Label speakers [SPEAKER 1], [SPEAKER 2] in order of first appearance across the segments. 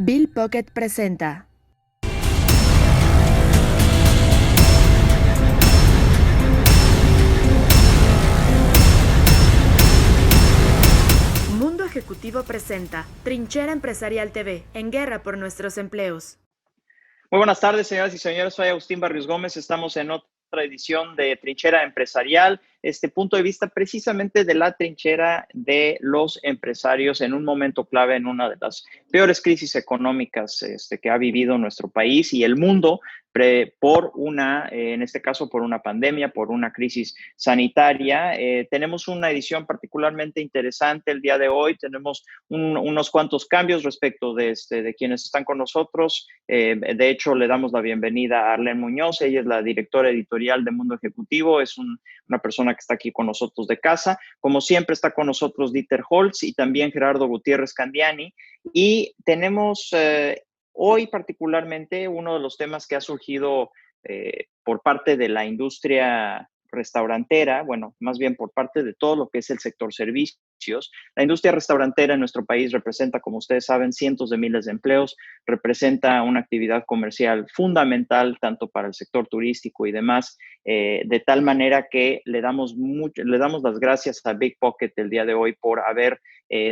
[SPEAKER 1] Bill Pocket presenta. Mundo Ejecutivo presenta Trinchera Empresarial TV, en guerra por nuestros empleos.
[SPEAKER 2] Muy buenas tardes, señoras y señores. Soy Agustín Barrios Gómez. Estamos en otra edición de Trinchera Empresarial. Este punto de vista precisamente de la trinchera de los empresarios en un momento clave, en una de las peores crisis económicas que ha vivido nuestro país y el mundo por una, en este caso, por una pandemia, por una crisis sanitaria. Tenemos una edición particularmente interesante el día de hoy. Tenemos unos cuantos cambios respecto de quienes están con nosotros. De hecho, le damos la bienvenida a Arlene Muñoz. Ella es la directora editorial de Mundo Ejecutivo. Es una persona que está aquí con nosotros de casa. Como siempre, está con nosotros Dieter Holtz y también Gerardo Gutiérrez Candiani. Y tenemos hoy particularmente uno de los temas que ha surgido por parte de la industria restaurantera, bueno, más bien por parte de todo lo que es el sector servicios. La industria restaurantera en nuestro país representa, como ustedes saben, cientos de miles de empleos, representa una actividad comercial fundamental tanto para el sector turístico y demás, de tal manera que le damos las gracias a Big Pocket el día de hoy por haber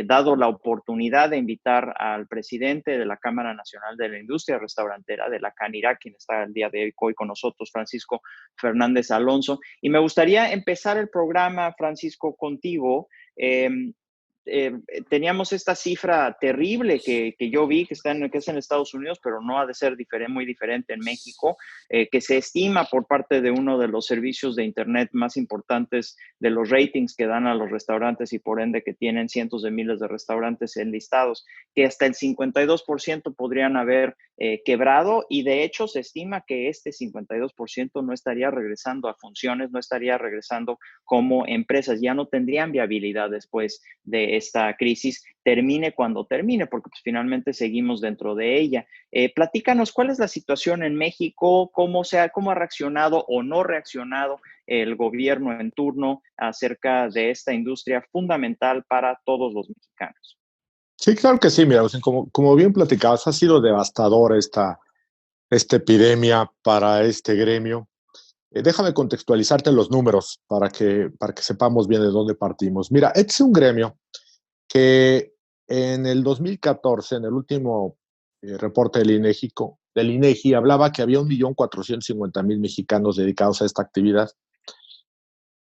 [SPEAKER 2] dado la oportunidad de invitar al presidente de la Cámara Nacional de la Industria Restaurantera, de la CANIRA, quien está el día de hoy con nosotros, Francisco Fernández Alonso. Y me gustaría empezar el programa, Francisco, contigo. Eh, Teníamos esta cifra terrible que yo vi que es en Estados Unidos, pero no ha de ser muy diferente en México, que se estima por parte de uno de los servicios de Internet más importantes de los ratings que dan a los restaurantes y por ende que tienen cientos de miles de restaurantes enlistados, que hasta el 52% podrían haber quebrado y de hecho se estima que este 52% no estaría regresando a funciones, no estaría regresando como empresas, ya no tendrían viabilidad después de esta crisis, termine cuando termine, porque pues, finalmente seguimos dentro de ella. Platícanos cuál es la situación en México, cómo ha reaccionado o no reaccionado el gobierno en turno acerca de esta industria fundamental para todos los mexicanos.
[SPEAKER 3] Sí, claro que sí, mira, o sea, como bien platicabas, ha sido devastadora esta epidemia para este gremio. Déjame contextualizarte los números para que sepamos bien de dónde partimos. Mira, este es un gremio que en el 2014, en el último reporte del INEGI, hablaba que había 1.450.000 mexicanos dedicados a esta actividad.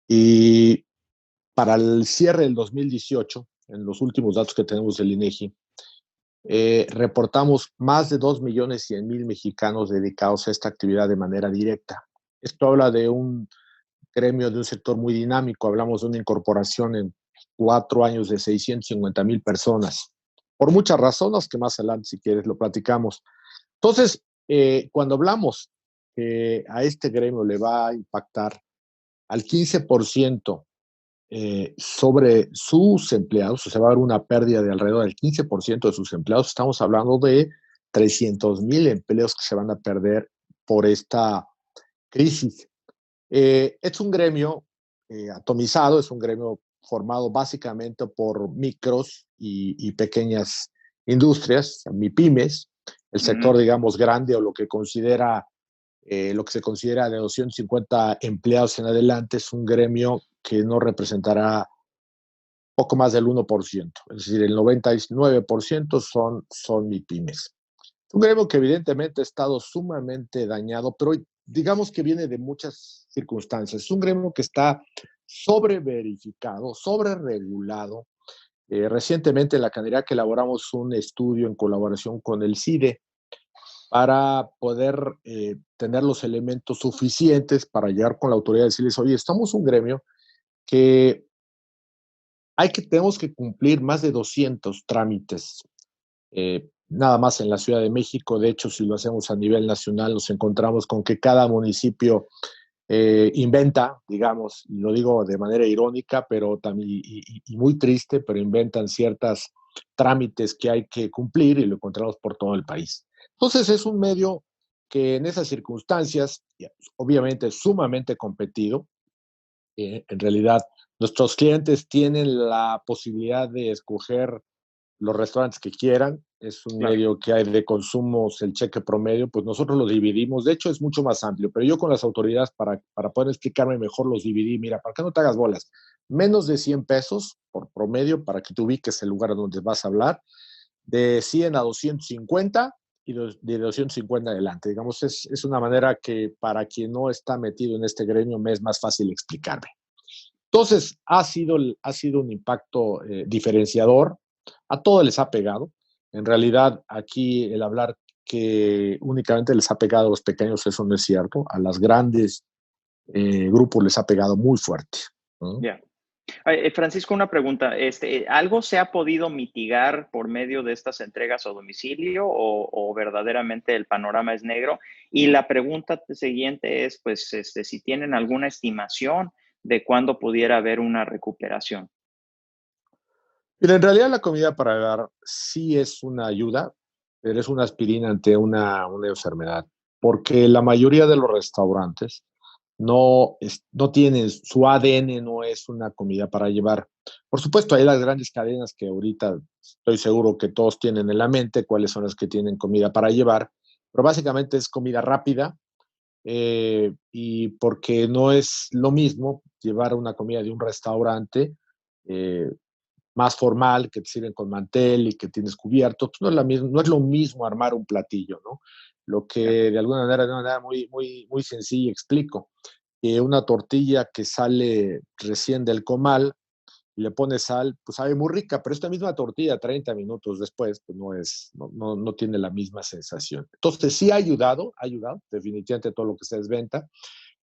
[SPEAKER 3] Y para el cierre del 2018, en los últimos datos que tenemos del INEGI, reportamos más de 2.100.000 mexicanos dedicados a esta actividad de manera directa. Esto habla de un gremio, de un sector muy dinámico. Hablamos de una incorporación en 4 años de 650.000 personas. Por muchas razones que más adelante, si quieres, lo platicamos. Entonces, cuando hablamos que a este gremio le va a impactar al 15% sobre sus empleados, o sea, va a haber una pérdida de alrededor del 15% de sus empleados. Estamos hablando de 300.000 empleos que se van a perder por esta crisis. Es un gremio atomizado, es un gremio formado básicamente por micros y pequeñas industrias, MIPYMES, el sector, digamos, grande o lo que se considera de 250 empleados en adelante, es un gremio que no representará poco más del 1%, es decir, el 99% son MIPYMES. Un gremio que evidentemente ha estado sumamente dañado, pero digamos que viene de muchas circunstancias. Es un gremio que está sobreverificado, sobreregulado. Recientemente en la Canirac que elaboramos un estudio en colaboración con el CIDE para poder tener los elementos suficientes para llegar con la autoridad y decirles, oye, estamos un gremio que tenemos que cumplir más de 200 trámites, nada más en la Ciudad de México. De hecho, si lo hacemos a nivel nacional, nos encontramos con que cada municipio inventa, digamos, y lo digo de manera irónica, pero también y muy triste, pero inventan ciertos trámites que hay que cumplir y lo encontramos por todo el país. Entonces es un medio que en esas circunstancias, obviamente sumamente competido, en realidad nuestros clientes tienen la posibilidad de escoger los restaurantes que quieran. Es un medio que hay de consumos, el cheque promedio, pues nosotros lo dividimos. De hecho, es mucho más amplio, pero yo con las autoridades, para poder explicarme mejor, los dividí. Mira, para que no te hagas bolas, menos de 100 pesos por promedio, para que te ubiques el lugar donde vas a hablar, de 100 a 250 y de 250 adelante. Digamos, es una manera que para quien no está metido en este gremio me es más fácil explicarme. Entonces, ha sido un impacto diferenciador. A todos les ha pegado. En realidad, aquí el hablar que únicamente les ha pegado a los pequeños, eso no es cierto. A los grandes grupos les ha pegado muy fuerte, ¿no?
[SPEAKER 2] Ya. Francisco, una pregunta. ¿Algo se ha podido mitigar por medio de estas entregas a domicilio o verdaderamente el panorama es negro? Y la pregunta siguiente es, pues, si tienen alguna estimación de cuándo pudiera haber una recuperación.
[SPEAKER 3] Mira, en realidad la comida para llevar sí es una ayuda, pero es una aspirina ante una enfermedad, porque la mayoría de los restaurantes no tienen, su ADN no es una comida para llevar. Por supuesto, hay las grandes cadenas que ahorita estoy seguro que todos tienen en la mente cuáles son las que tienen comida para llevar, pero básicamente es comida rápida, y porque no es lo mismo llevar una comida de un restaurante más formal, que te sirven con mantel y que tienes cubierto, pues no es lo mismo armar un platillo, ¿no? Lo que de alguna manera muy, muy, muy sencilla explico, que una tortilla que sale recién del comal y le pones sal, pues sabe muy rica, pero esta misma tortilla 30 minutos después, pues no tiene la misma sensación. Entonces sí ha ayudado definitivamente todo lo que se desventa,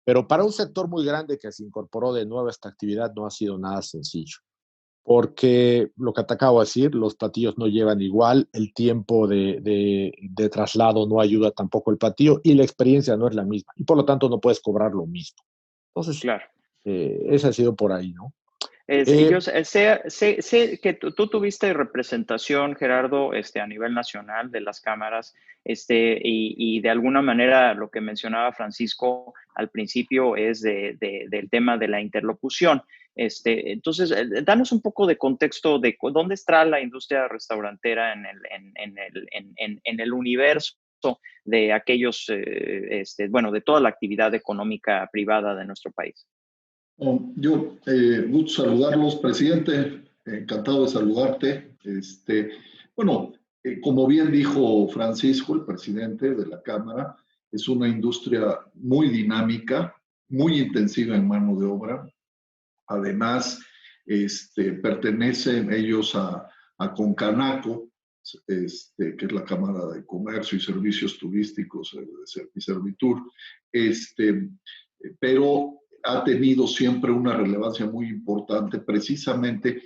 [SPEAKER 3] pero para un sector muy grande que se incorporó de nuevo a esta actividad no ha sido nada sencillo, porque lo que te acabo de decir, los platillos no llevan igual, el tiempo de traslado no ayuda tampoco el platillo y la experiencia no es la misma, y por lo tanto no puedes cobrar lo mismo. Entonces,
[SPEAKER 2] Claro.
[SPEAKER 3] ese ha sido por ahí, ¿no?
[SPEAKER 2] Yo sé que tú tuviste representación, Gerardo, a nivel nacional de las cámaras, y de alguna manera lo que mencionaba Francisco al principio es del tema de la interlocución. Entonces, danos un poco de contexto de dónde está la industria restaurantera en el universo de aquellos, de toda la actividad económica privada de nuestro país.
[SPEAKER 4] Gusto saludarlos, presidente, encantado de saludarte. Como bien dijo Francisco, el presidente de la Cámara, es una industria muy dinámica, muy intensiva en mano de obra. Además, pertenecen ellos a Concanaco, que es la Cámara de Comercio y Servicios Turísticos y Servitur, pero ha tenido siempre una relevancia muy importante precisamente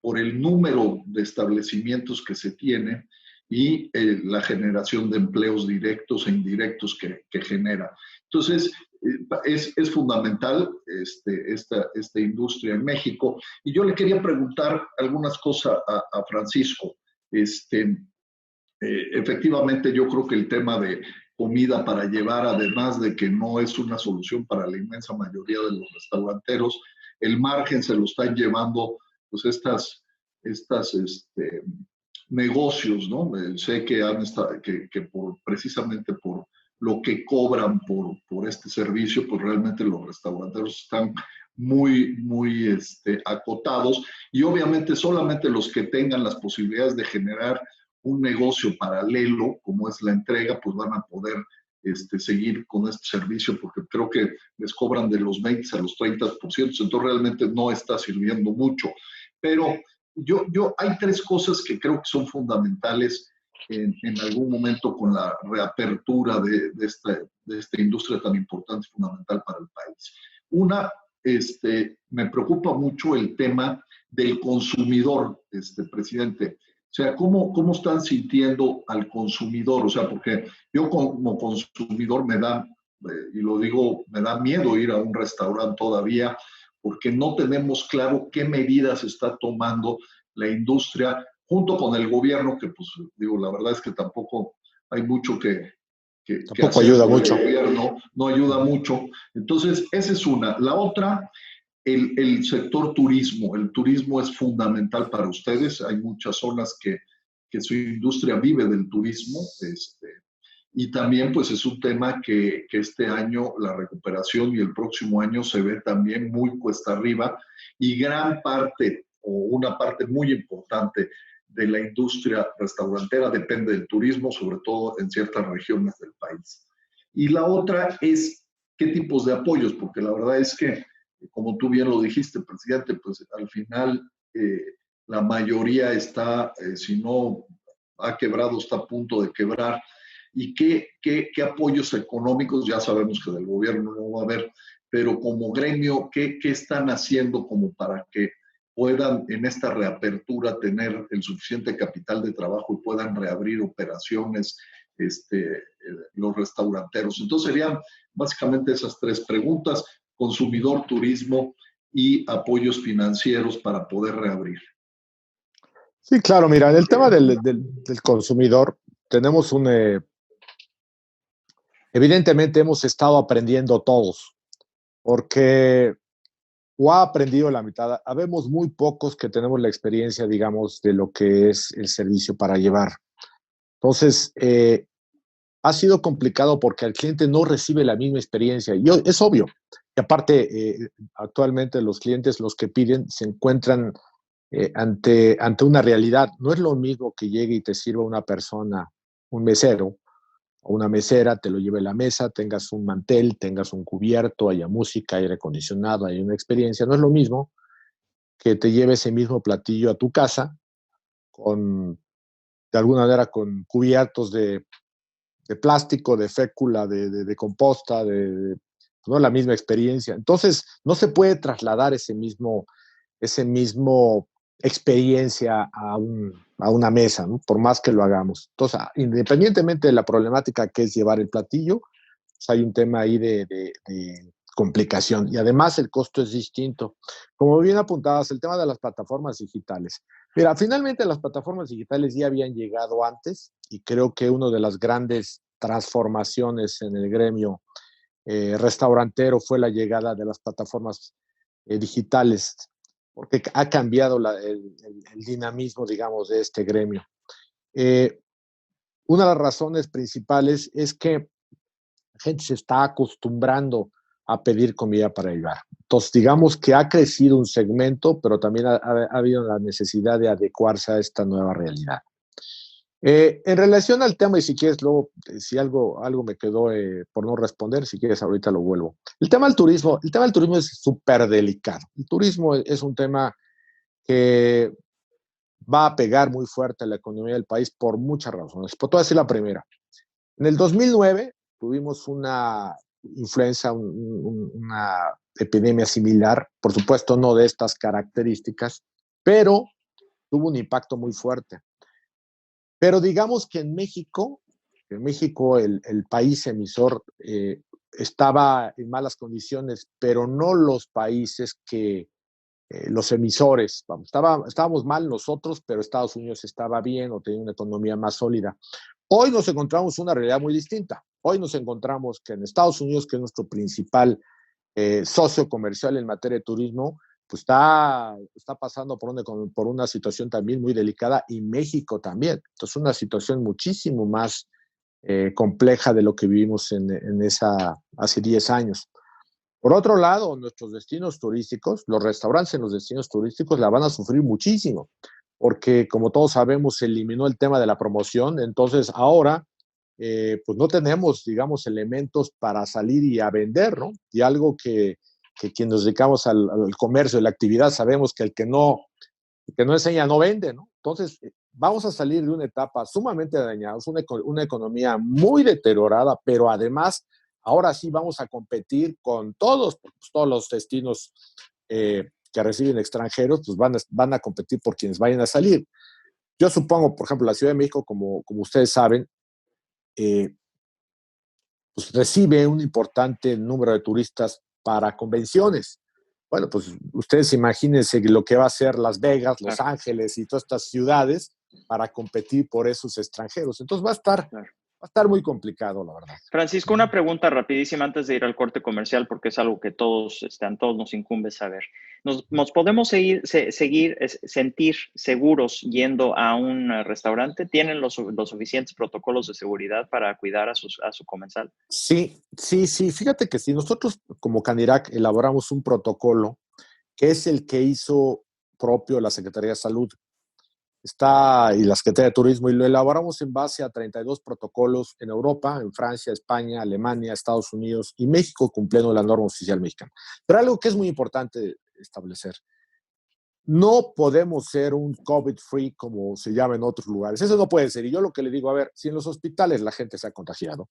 [SPEAKER 4] por el número de establecimientos que se tiene y la generación de empleos directos e indirectos que genera. Entonces, es fundamental esta industria en México. Y yo le quería preguntar algunas cosas a Francisco. Efectivamente, yo creo que el tema de comida para llevar, además de que no es una solución para la inmensa mayoría de los restauranteros, el margen se lo están llevando pues estas negocios, ¿no? Sé que precisamente por lo que cobran por este servicio, pues realmente los restauranteros están muy, muy acotados, y obviamente solamente los que tengan las posibilidades de generar un negocio paralelo, como es la entrega, pues van a poder seguir con este servicio, porque creo que les cobran de los 20 a los 30%, entonces realmente no está sirviendo mucho. Pero hay tres cosas que creo que son fundamentales en algún momento con la reapertura de esta industria tan importante y fundamental para el país. Una, me preocupa mucho el tema del consumidor, presidente. O sea, ¿cómo están sintiendo al consumidor? O sea, porque yo como consumidor y lo digo, me da miedo ir a un restaurante todavía, porque no tenemos claro qué medidas está tomando la industria junto con el gobierno, que pues digo, la verdad es que tampoco hay mucho que
[SPEAKER 3] tampoco ayuda mucho.
[SPEAKER 4] El gobierno no ayuda mucho. Entonces, esa es una. La otra el sector turismo. El turismo es fundamental para ustedes. Hay muchas zonas que su industria vive del turismo. Y también pues es un tema que este año la recuperación y el próximo año se ve también muy cuesta arriba y gran parte o una parte muy importante de la industria restaurantera depende del turismo, sobre todo en ciertas regiones del país. Y la otra es qué tipos de apoyos, porque la verdad es que, como tú bien lo dijiste, presidente, pues al final la mayoría está, si no ha quebrado, está a punto de quebrar. ¿Y qué apoyos económicos? Ya sabemos que del gobierno no va a haber, pero como gremio, ¿qué están haciendo como para que puedan en esta reapertura tener el suficiente capital de trabajo y puedan reabrir operaciones los restauranteros? Entonces serían básicamente esas tres preguntas: consumidor, turismo y apoyos financieros para poder reabrir.
[SPEAKER 3] Sí, claro, mira, en el tema del consumidor tenemos evidentemente hemos estado aprendiendo todos, porque o ha aprendido la mitad. Habemos muy pocos que tenemos la experiencia, digamos, de lo que es el servicio para llevar. Entonces, ha sido complicado porque el cliente no recibe la misma experiencia. Y es obvio. Y aparte, actualmente los clientes, los que piden, se encuentran ante una realidad. No es lo mismo que llegue y te sirva una persona, un mesero, o una mesera, te lo lleve a la mesa, tengas un mantel, tengas un cubierto, haya música, aire acondicionado, hay una experiencia. No es lo mismo que te lleve ese mismo platillo a tu casa, de alguna manera con cubiertos de plástico, de fécula, de composta, no la misma experiencia. Entonces, no se puede trasladar ese mismo experiencia a una mesa, ¿no? Por más que lo hagamos. Entonces, independientemente de la problemática que es llevar el platillo, pues hay un tema ahí de complicación. Y además el costo es distinto. Como bien apuntabas, el tema de las plataformas digitales. Mira, finalmente las plataformas digitales ya habían llegado antes y creo que una de las grandes transformaciones en el gremio restaurantero fue la llegada de las plataformas digitales, porque ha cambiado el dinamismo, digamos, de este gremio. Una de las razones principales es que la gente se está acostumbrando a pedir comida para llevar. Entonces, digamos que ha crecido un segmento, pero también ha habido la necesidad de adecuarse a esta nueva realidad. En relación al tema, y si quieres luego, si algo me quedó por no responder, si quieres ahorita lo vuelvo. El tema del turismo es súper delicado. El turismo es un tema que va a pegar muy fuerte a la economía del país por muchas razones. Por toda decir la primera. En el 2009 tuvimos una influenza, una epidemia similar, por supuesto no de estas características, pero tuvo un impacto muy fuerte. Pero digamos que en México el país emisor estaba en malas condiciones, pero no los países que los emisores. Vamos, estábamos mal nosotros, pero Estados Unidos estaba bien o tenía una economía más sólida. Hoy nos encontramos una realidad muy distinta. Hoy nos encontramos que en Estados Unidos, que es nuestro principal socio comercial en materia de turismo, pues está pasando por una situación también muy delicada, y México también. Entonces, una situación muchísimo más compleja de lo que vivimos hace 10 años. Por otro lado, nuestros destinos turísticos, los restaurantes en los destinos turísticos la van a sufrir muchísimo, porque como todos sabemos, se eliminó el tema de la promoción. Entonces ahora pues no tenemos, digamos, elementos para salir y a vender, ¿no? Y algo que quienes nos dedicamos al comercio, a la actividad, sabemos que el que no enseña no vende, ¿no? Entonces vamos a salir de una etapa sumamente dañada, una economía muy deteriorada, pero además ahora sí vamos a competir con todos los destinos que reciben extranjeros, pues van a competir por quienes vayan a salir. Yo supongo, por ejemplo, la Ciudad de México, como ustedes saben, pues recibe un importante número de turistas para convenciones. Bueno, pues ustedes imagínense lo que va a hacer Las Vegas, Los Ángeles y todas estas ciudades para competir por esos extranjeros. Entonces va a estar a estar muy complicado, la verdad.
[SPEAKER 2] Francisco, una pregunta rapidísima antes de ir al corte comercial, porque es algo que a todos nos incumbe saber. ¿Nos podemos sentir seguros yendo a un restaurante? ¿Tienen los suficientes protocolos de seguridad para cuidar a su comensal?
[SPEAKER 3] Sí. Fíjate que si nosotros como Canirac elaboramos un protocolo que es el que hizo propio la Secretaría de Salud, y la Secretaría de Turismo, y lo elaboramos en base a 32 protocolos en Europa, en Francia, España, Alemania, Estados Unidos y México, cumpliendo la norma oficial mexicana. Pero algo que es muy importante establecer: no podemos ser un COVID-free como se llama en otros lugares. Eso no puede ser. Y yo lo que le digo, a ver, si en los hospitales la gente se ha contagiado,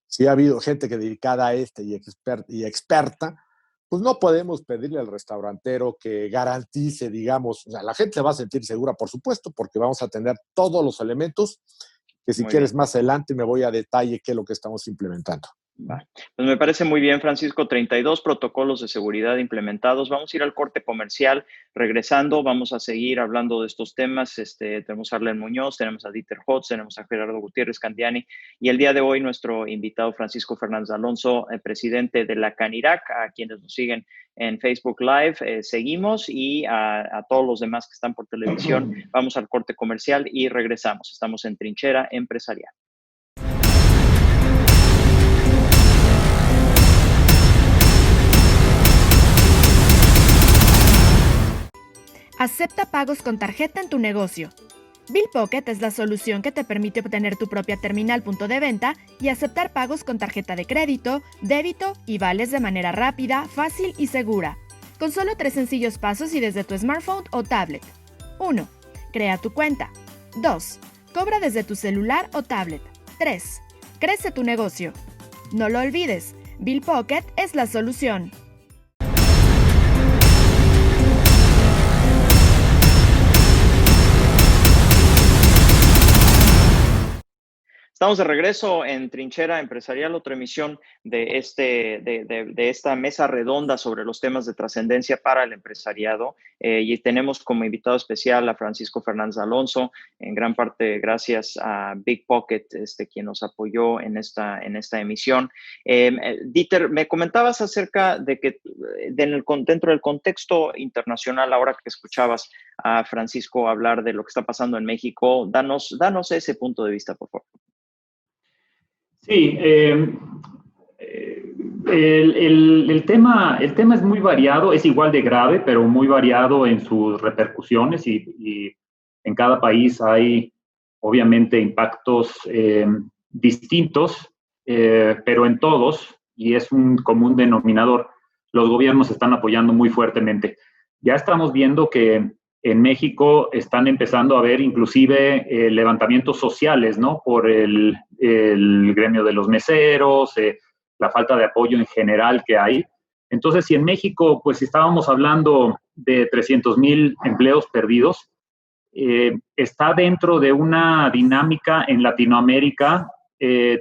[SPEAKER 3] si ha habido gente que dedicada a y experta, pues no podemos pedirle al restaurantero que garantice, digamos, o sea, la gente se va a sentir segura, por supuesto, porque vamos a tener todos los elementos, que si quieres más adelante me voy a detalle qué es lo que estamos implementando.
[SPEAKER 2] Vale. Pues me parece muy bien, Francisco. 32 protocolos de seguridad implementados. Vamos a ir al corte comercial. Regresando, vamos a seguir hablando de estos temas. Tenemos a Arlen Muñoz, tenemos a Dieter Hotz, tenemos a Gerardo Gutiérrez Candiani y el día de hoy nuestro invitado Francisco Fernández Alonso, presidente de la Canirac. A quienes nos siguen en Facebook Live, seguimos, y a todos los demás que están por televisión. Vamos al corte comercial y regresamos. Estamos en Trinchera Empresarial.
[SPEAKER 1] Acepta pagos con tarjeta en tu negocio. Bill Pocket es la solución que te permite obtener tu propia terminal punto de venta y aceptar pagos con tarjeta de crédito, débito y vales de manera rápida, fácil y segura. Con solo 3 sencillos pasos y desde tu smartphone o tablet. 1. Crea tu cuenta. 2. Cobra desde tu celular o tablet. 3. Crece tu negocio. No lo olvides, Bill Pocket es la solución.
[SPEAKER 2] Estamos de regreso en Trinchera Empresarial, otra emisión de esta mesa redonda sobre los temas de trascendencia para el empresariado. Y tenemos como invitado especial a Francisco Fernández Alonso, en gran parte gracias a Big Pocket, quien nos apoyó en esta emisión. Dieter, me comentabas acerca de que dentro del contexto internacional, ahora que escuchabas a Francisco hablar de lo que está pasando en México, danos ese punto de vista, por favor.
[SPEAKER 5] Sí, el tema es muy variado, es igual de grave, pero muy variado en sus repercusiones y en cada país hay obviamente impactos distintos, pero en todos, y es un común denominador, los gobiernos están apoyando muy fuertemente. Ya estamos viendo que en México están empezando a haber inclusive levantamientos sociales, ¿no? Por el gremio de los meseros, la falta de apoyo en general que hay. Entonces, si en México, pues estábamos hablando de 300,000 empleos perdidos, está dentro de una dinámica en Latinoamérica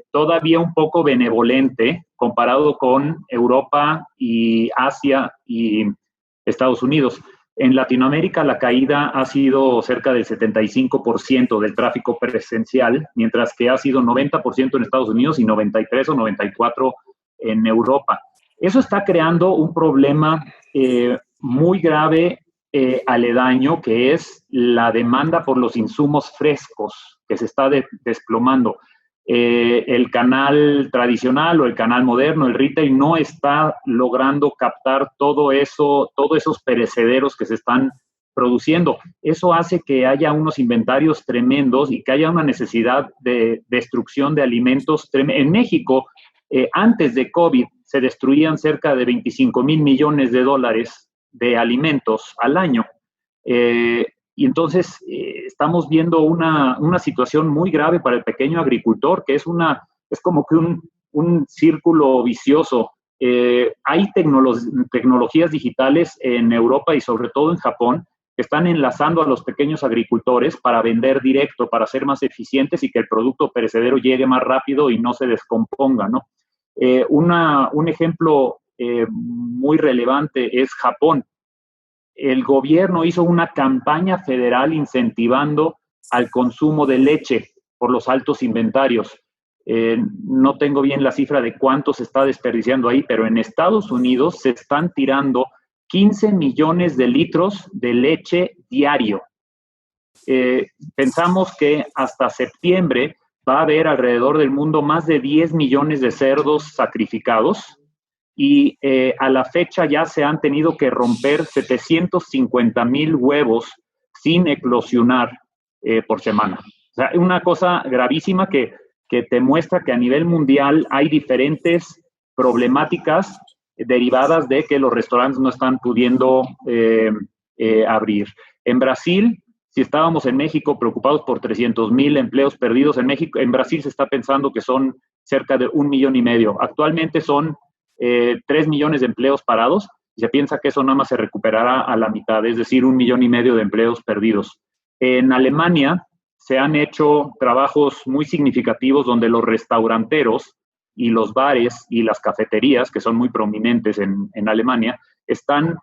[SPEAKER 5] todavía un poco benevolente comparado con Europa y Asia y Estados Unidos. En Latinoamérica la caída ha sido cerca del 75% del tráfico presencial, mientras que ha sido 90% en Estados Unidos y 93 o 94% en Europa. Eso está creando un problema muy grave aledaño, que es la demanda por los insumos frescos, que se está desplomando. El canal tradicional o el canal moderno, el retail, no está logrando captar todos esos perecederos que se están produciendo. Eso hace que haya unos inventarios tremendos y que haya una necesidad de destrucción de alimentos. En México, antes de COVID, se destruían cerca de 25,000 millones de dólares de alimentos al año. Y entonces estamos viendo una situación muy grave para el pequeño agricultor, que es como que un círculo vicioso. Hay tecnologías digitales en Europa y sobre todo en Japón que están enlazando a los pequeños agricultores para vender directo, para ser más eficientes y que el producto perecedero llegue más rápido y no se descomponga, ¿no? Un ejemplo muy relevante es Japón. El gobierno hizo una campaña federal incentivando al consumo de leche por los altos inventarios. no tengo bien la cifra de cuánto se está desperdiciando ahí, pero en Estados Unidos se están tirando 15 millones de litros de leche diario. Pensamos que hasta septiembre va a haber alrededor del mundo más de 10 millones de cerdos sacrificados y a la fecha ya se han tenido que romper 750,000 huevos sin eclosionar por semana. O sea, una cosa gravísima que te muestra que a nivel mundial hay diferentes problemáticas derivadas de que los restaurantes no están pudiendo abrir. En Brasil, si estábamos en México preocupados por 300,000 empleos perdidos en México, en Brasil se está pensando que son cerca de 1,5 millones. Actualmente son 3 millones de empleos parados y se piensa que eso nada más se recuperará a la mitad, es decir, 1,5 millones de empleos perdidos. En Alemania se han hecho trabajos muy significativos donde los restauranteros y los bares y las cafeterías, que son muy prominentes en Alemania, están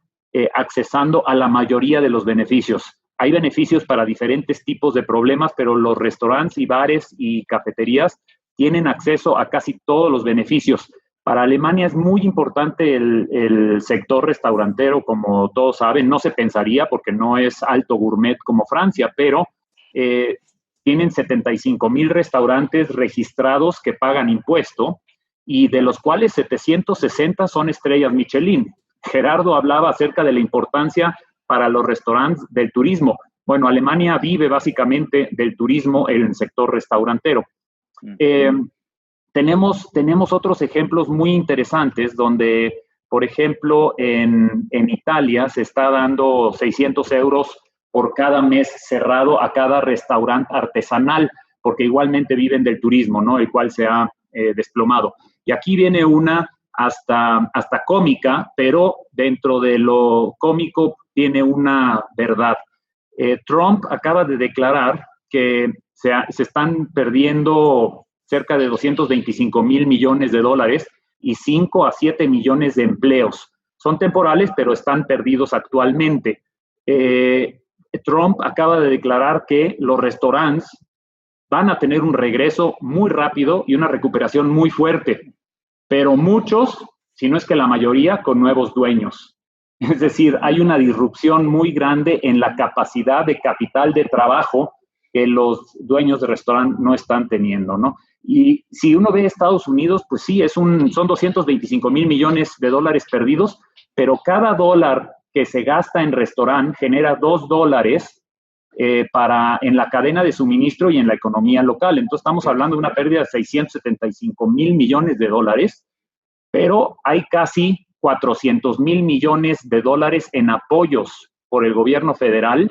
[SPEAKER 5] accesando a la mayoría de los beneficios. Hay beneficios para diferentes tipos de problemas, pero los restaurantes y bares y cafeterías tienen acceso a casi todos los beneficios. Para Alemania es muy importante el sector restaurantero, como todos saben. No se pensaría porque no es alto gourmet como Francia, pero tienen 75,000 restaurantes registrados que pagan impuesto y de los cuales 760 son estrellas Michelin. Gerardo hablaba acerca de la importancia para los restaurantes del turismo. Bueno, Alemania vive básicamente del turismo en el sector restaurantero. Tenemos otros ejemplos muy interesantes donde, por ejemplo, en Italia se está dando 600 euros por cada mes cerrado a cada restaurante artesanal, porque igualmente viven del turismo, ¿no? El cual se ha desplomado. Y aquí viene una hasta cómica, pero dentro de lo cómico tiene una verdad. Trump acaba de declarar que se están perdiendo cerca de 225,000 millones de dólares y 5 a 7 millones de empleos. Son temporales, pero están perdidos actualmente. Trump acaba de declarar que los restaurantes van a tener un regreso muy rápido y una recuperación muy fuerte, pero muchos, si no es que la mayoría, con nuevos dueños. Es decir, hay una disrupción muy grande en la capacidad de capital de trabajo que los dueños de restaurante no están teniendo, ¿no? Y si uno ve Estados Unidos, pues sí, son 225,000 millones de dólares perdidos, pero cada dólar que se gasta en restaurante genera $2 en la cadena de suministro y en la economía local. Entonces estamos hablando de una pérdida de 675,000 millones de dólares, pero hay casi 400,000 millones de dólares en apoyos por el gobierno federal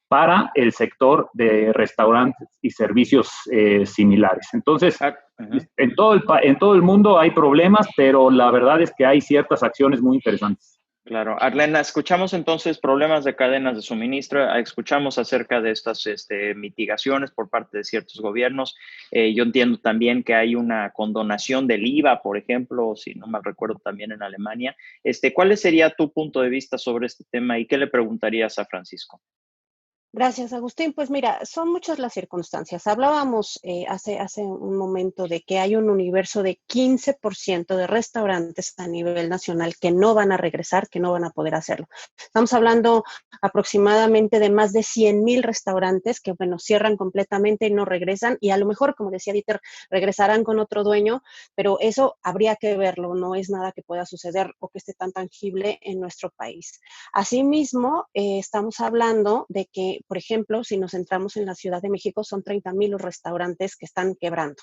[SPEAKER 5] para el sector de restaurantes y servicios similares. Entonces, en todo el mundo hay problemas, pero la verdad es que hay ciertas acciones muy interesantes.
[SPEAKER 2] Claro. Arlena, escuchamos entonces problemas de cadenas de suministro, escuchamos acerca de estas mitigaciones por parte de ciertos gobiernos. Yo entiendo también que hay una condonación del IVA, por ejemplo, si no mal recuerdo, también en Alemania. ¿Cuál sería tu punto de vista sobre este tema y qué le preguntarías a Francisco?
[SPEAKER 6] Gracias, Agustín. Pues mira, son muchas las circunstancias. Hablábamos hace un momento de que hay un universo de 15% de restaurantes a nivel nacional que no van a regresar, que no van a poder hacerlo. Estamos hablando aproximadamente de más de 100,000 restaurantes que, bueno, cierran completamente y no regresan. Y a lo mejor, como decía Dieter, regresarán con otro dueño, pero eso habría que verlo. No es nada que pueda suceder o que esté tan tangible en nuestro país. Asimismo, estamos hablando de que, por ejemplo, si nos centramos en la Ciudad de México, son 30,000 los restaurantes que están quebrando.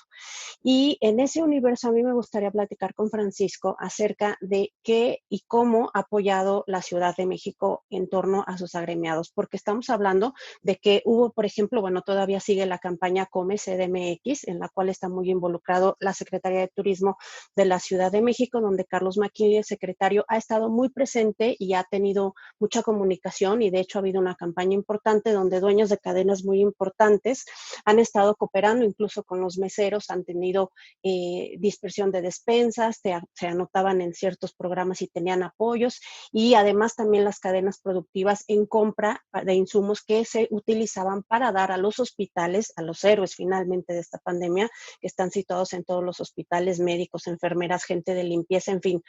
[SPEAKER 6] Y en ese universo a mí me gustaría platicar con Francisco acerca de qué y cómo ha apoyado la Ciudad de México en torno a sus agremiados, porque estamos hablando de que hubo, por ejemplo, bueno, todavía sigue la campaña Come CDMX, en la cual está muy involucrado la Secretaría de Turismo de la Ciudad de México, donde Carlos Maquin, el secretario, ha estado muy presente y ha tenido mucha comunicación y de hecho ha habido una campaña importante parte donde dueños de cadenas muy importantes han estado cooperando incluso con los meseros, han tenido dispersión de despensas, se anotaban en ciertos programas y tenían apoyos, y además también las cadenas productivas en compra de insumos que se utilizaban para dar a los hospitales, a los héroes finalmente de esta pandemia, que están situados en todos los hospitales, médicos, enfermeras, gente de limpieza, en fin,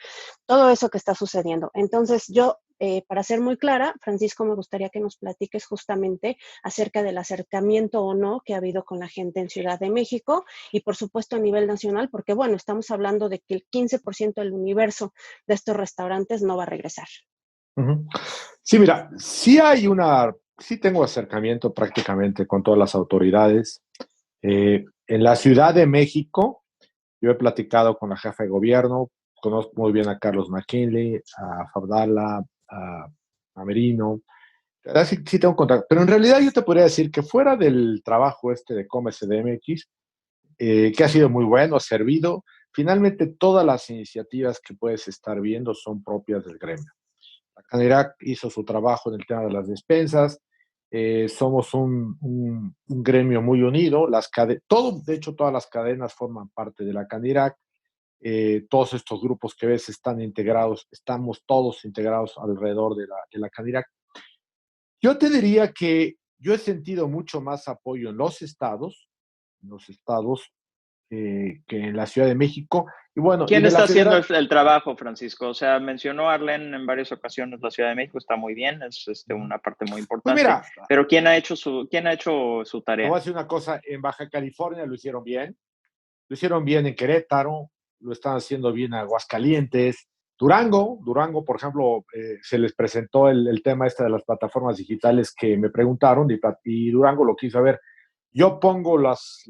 [SPEAKER 6] todo eso que está sucediendo. Entonces, yo, para ser muy clara, Francisco, me gustaría que nos platiques justamente acerca del acercamiento o no que ha habido con la gente en Ciudad de México y, por supuesto, a nivel nacional, porque, bueno, estamos hablando de que el 15% del universo de estos restaurantes no va a regresar.
[SPEAKER 3] Uh-huh. Sí, mira, sí tengo acercamiento prácticamente con todas las autoridades. En la Ciudad de México, yo he platicado con la jefa de gobierno, conozco muy bien a Carlos McKinley, a Fabdala, a Merino. Sí tengo contacto, pero en realidad yo te podría decir que fuera del trabajo de Come CDMX, que ha sido muy bueno, ha servido, finalmente todas las iniciativas que puedes estar viendo son propias del gremio. La Canirac hizo su trabajo en el tema de las despensas, somos un gremio muy unido, de hecho todas las cadenas forman parte de la Canirac, todos estos grupos que ves están integrados, estamos todos integrados alrededor de la Canirac. Yo te diría que yo he sentido mucho más apoyo en los estados que en la Ciudad de México. Y bueno, y
[SPEAKER 2] ¿Quién
[SPEAKER 3] de la
[SPEAKER 2] está haciendo
[SPEAKER 3] federal,
[SPEAKER 2] el trabajo, Francisco? O sea, mencionó Arlen en varias ocasiones la Ciudad de México, está muy bien, es una parte muy
[SPEAKER 3] pues
[SPEAKER 2] importante,
[SPEAKER 3] mira,
[SPEAKER 2] pero ¿quién ha hecho su
[SPEAKER 3] te voy
[SPEAKER 2] tarea?
[SPEAKER 3] a decir una cosa, en Baja California lo hicieron bien en Querétaro, lo están haciendo bien en Aguascalientes, Durango, por ejemplo, se les presentó el tema de las plataformas digitales que me preguntaron y Durango lo quiso ver. Yo pongo las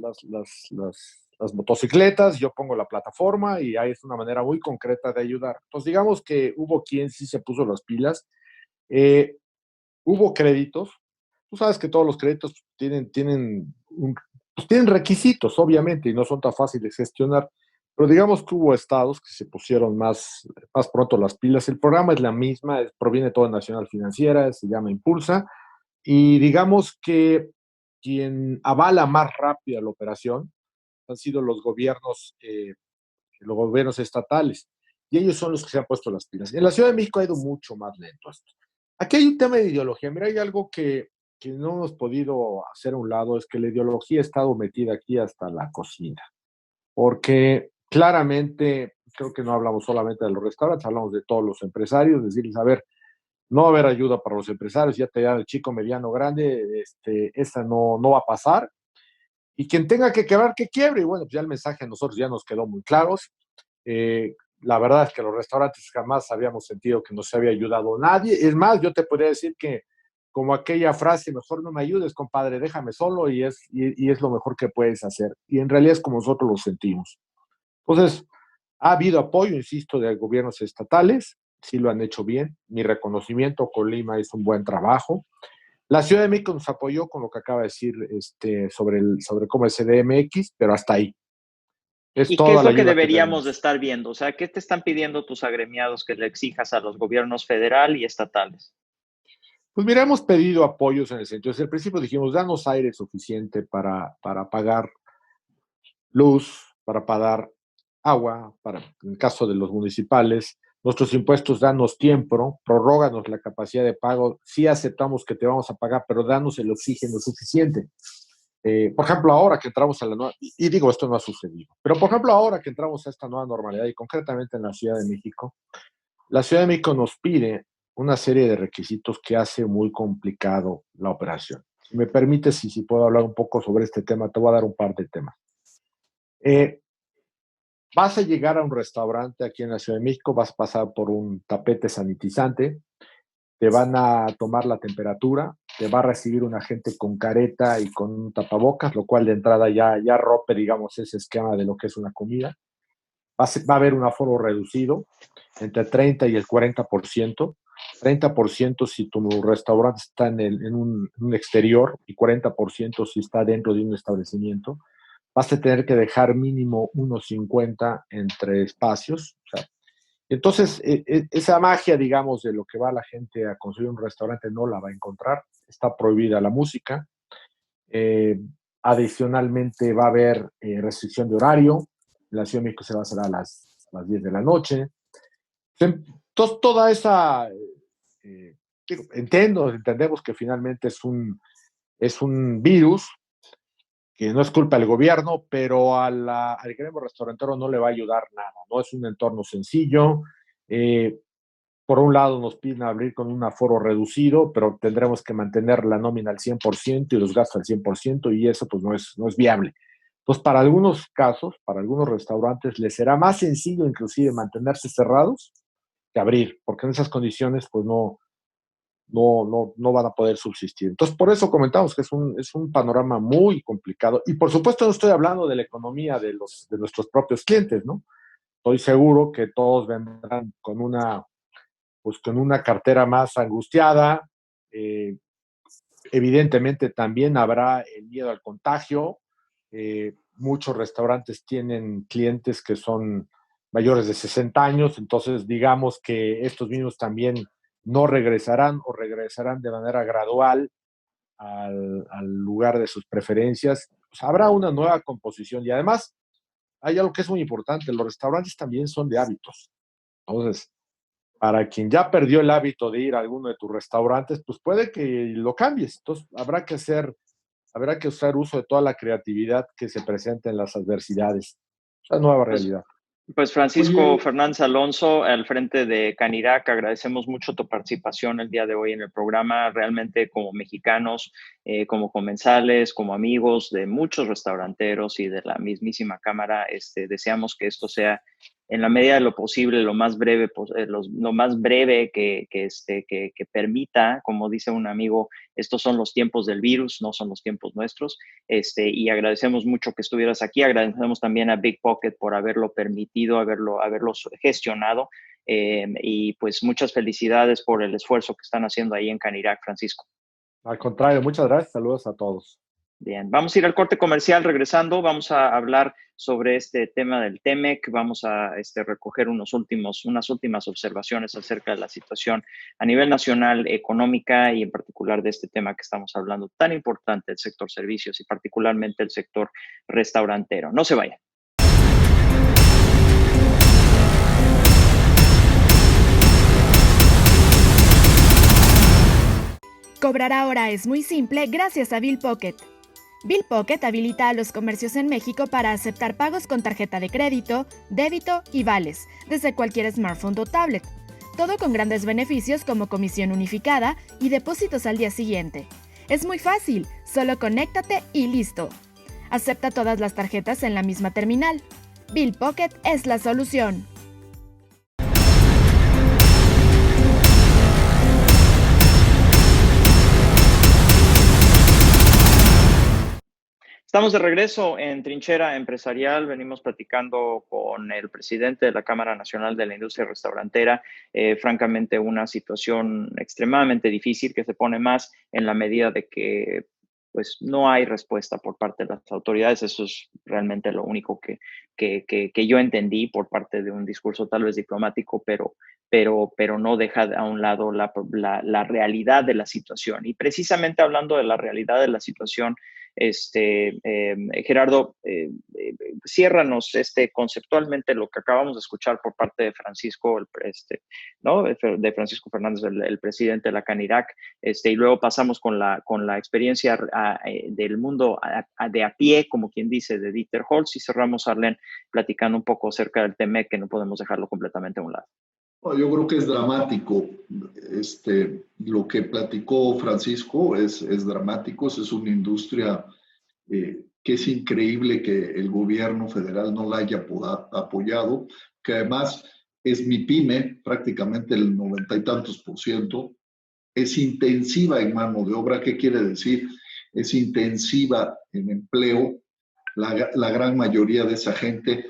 [SPEAKER 3] motocicletas, yo pongo la plataforma y ahí es una manera muy concreta de ayudar. Entonces, digamos que hubo quien sí se puso las pilas. Eh, Hubo créditos. Tú sabes que todos los créditos pues tienen requisitos, obviamente, y no son tan fáciles de gestionar. Pero digamos que hubo estados que se pusieron más pronto las pilas. El programa es la misma, proviene todo de Nacional Financiera, se llama Impulsa, y digamos que quien avala más rápida la operación han sido los gobiernos estatales, y ellos son los que se han puesto las pilas. En la Ciudad de México ha ido mucho más lento esto. Aquí hay un tema de ideología. Mira, hay algo que no hemos podido hacer a un lado, es que la ideología ha estado metida aquí hasta la cocina, porque claramente creo que no hablamos solamente de los restaurantes, hablamos de todos los empresarios, decirles, a ver, no va a haber ayuda para los empresarios, ya te da el chico, mediano, grande, esta no va a pasar, y quien tenga que quebrar, que quiebre. Y bueno, pues ya el mensaje a nosotros ya nos quedó muy claro. La verdad es que los restaurantes jamás habíamos sentido que no se había ayudado a nadie. Es más, yo te podría decir que como aquella frase, mejor no me ayudes, compadre, déjame solo, y es lo mejor que puedes hacer. Y en realidad es como nosotros lo sentimos. Entonces, ha habido apoyo, insisto, de gobiernos estatales, sí lo han hecho bien. Mi reconocimiento, Colima hizo un buen trabajo. La Ciudad de México nos apoyó con lo que acaba de decir sobre cómo es CDMX, pero hasta ahí. Es
[SPEAKER 2] ¿Y qué
[SPEAKER 3] toda
[SPEAKER 2] es
[SPEAKER 3] la
[SPEAKER 2] lo que
[SPEAKER 3] ayuda que
[SPEAKER 2] deberíamos de
[SPEAKER 3] tenemos.
[SPEAKER 2] estar viendo? O sea, ¿qué te están pidiendo tus agremiados que le exijas a los gobiernos federal y estatales?
[SPEAKER 3] Pues mira, hemos pedido apoyos en el sentido. Desde el principio dijimos, danos aire suficiente para pagar luz, para pagar agua, en el caso de los municipales, nuestros impuestos, danos tiempo, prorróganos la capacidad de pago, sí aceptamos que te vamos a pagar, pero danos el oxígeno suficiente. Por ejemplo, ahora que entramos a la nueva, y digo, esto no ha sucedido, pero por ejemplo, ahora que entramos a esta nueva normalidad, y concretamente en la Ciudad de México, la Ciudad de México nos pide una serie de requisitos que hace muy complicado la operación. Si me permites, si puedo hablar un poco sobre este tema, te voy a dar un par de temas. Vas a llegar a un restaurante aquí en la Ciudad de México, vas a pasar por un tapete sanitizante, te van a tomar la temperatura, te va a recibir un agente con careta y con un tapabocas, lo cual de entrada ya rompe, digamos, ese esquema de lo que es una comida. Va a haber un aforo reducido, entre 30 y el 40%. 30% si tu restaurante está en un exterior y 40% si está dentro de un establecimiento. Vas a tener que dejar mínimo 1,50 entre espacios. O sea, entonces, esa magia, digamos, de lo que va la gente a construir un restaurante no la va a encontrar. está prohibida la música. Adicionalmente va a haber restricción de horario. En la Ciudad de México se va a hacer a las 10 de la noche. Entonces, toda esa... entendemos que finalmente es un virus que no es culpa del gobierno, pero al gremio restaurantero no le va a ayudar nada. No es un entorno sencillo. Por un lado nos piden abrir con un aforo reducido, pero tendremos que mantener la nómina al 100% y los gastos al 100%, y eso pues no es viable. Entonces, para algunos casos, para algunos restaurantes, les será más sencillo inclusive mantenerse cerrados que abrir, porque en esas condiciones pues no van a poder subsistir. Entonces, por eso comentamos que es un panorama muy complicado. Y por supuesto no estoy hablando de la economía de nuestros propios clientes, ¿no? Estoy seguro que todos vendrán con una cartera más angustiada. Evidentemente también habrá el miedo al contagio. Muchos restaurantes tienen clientes que son mayores de 60 años, entonces digamos que estos mismos también no regresarán o regresarán de manera gradual al lugar de sus preferencias. Pues habrá una nueva composición y además hay algo que es muy importante, los restaurantes también son de hábitos. Entonces, para quien ya perdió el hábito de ir a alguno de tus restaurantes, pues puede que lo cambies. Entonces, habrá que hacer uso de toda la creatividad que se presenta en las adversidades. Esa nueva realidad.
[SPEAKER 2] Pues Francisco
[SPEAKER 4] Oye,
[SPEAKER 2] Fernández Alonso, al frente de Canirac, agradecemos mucho tu participación el día de hoy en el programa. Realmente como mexicanos, como comensales, como amigos de muchos restauranteros y de la mismísima Cámara, deseamos que esto sea en la medida de lo posible, lo más breve que permita, como dice un amigo, estos son los tiempos del virus, no son los tiempos nuestros. Y agradecemos mucho que estuvieras aquí. Agradecemos también a Big Pocket por haberlo permitido, haberlo gestionado. Y pues muchas felicidades por el esfuerzo que están haciendo ahí en Canirac, Francisco.
[SPEAKER 3] Al contrario, muchas gracias. Saludos a todos.
[SPEAKER 2] Bien, vamos a ir al corte comercial. Regresando, vamos a hablar sobre este tema del TEMEC. Vamos a recoger unas últimas observaciones acerca de la situación a nivel nacional, económica y en particular de este tema que estamos hablando, tan importante, el sector servicios y particularmente el sector restaurantero. No se vayan.
[SPEAKER 1] Cobrar ahora es muy simple gracias a Bill Pocket. Bill Pocket habilita a los comercios en México para aceptar pagos con tarjeta de crédito, débito y vales, desde cualquier smartphone o tablet. Todo con grandes beneficios como comisión unificada y depósitos al día siguiente. Es muy fácil, solo conéctate y listo. Acepta todas las tarjetas en la misma terminal. Bill Pocket es la solución.
[SPEAKER 2] Estamos de regreso en Trinchera Empresarial. Venimos platicando con el presidente de la Cámara Nacional de la Industria Restaurantera. Francamente, una situación extremadamente difícil que se pone más en la medida de que pues, no hay respuesta por parte de las autoridades. Eso es realmente lo único que yo entendí por parte de un discurso tal vez diplomático, pero no deja a un lado la realidad de la situación. Y precisamente hablando de la realidad de la situación, Gerardo, ciérranos conceptualmente lo que acabamos de escuchar por parte de Francisco, ¿no? De Francisco Fernández, el presidente de la Canirac, y luego pasamos con la experiencia del mundo de a pie, como quien dice, de Dieter Holz, y cerramos, Arlene, platicando un poco acerca del TEMEC, que no podemos dejarlo completamente a un lado.
[SPEAKER 4] Yo creo que es dramático. Lo que platicó Francisco es dramático. Es una industria que es increíble que el gobierno federal no la haya apoyado, que además es mi pyme, prácticamente el 90 y tantos %. Es intensiva en mano de obra. ¿Qué quiere decir? Es intensiva en empleo. La gran mayoría de esa gente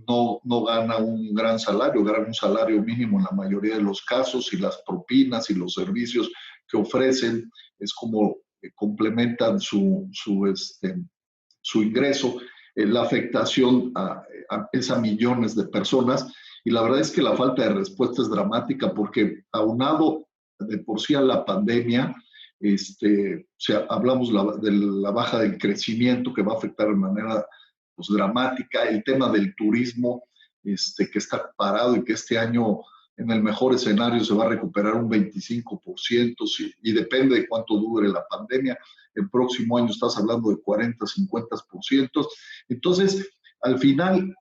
[SPEAKER 4] no gana un gran salario, gana un salario mínimo en la mayoría de los casos, y las propinas y los servicios que ofrecen es como complementan su ingreso. La afectación es a millones de personas, y la verdad es que la falta de respuesta es dramática, porque aunado de por sí a la pandemia, Hablamos de la baja del crecimiento que va a afectar de manera pues, dramática, el tema del turismo que está parado y que este año en el mejor escenario se va a recuperar un 25% y depende de cuánto dure la pandemia. El próximo año estás hablando de 40, 50%. Entonces, al final,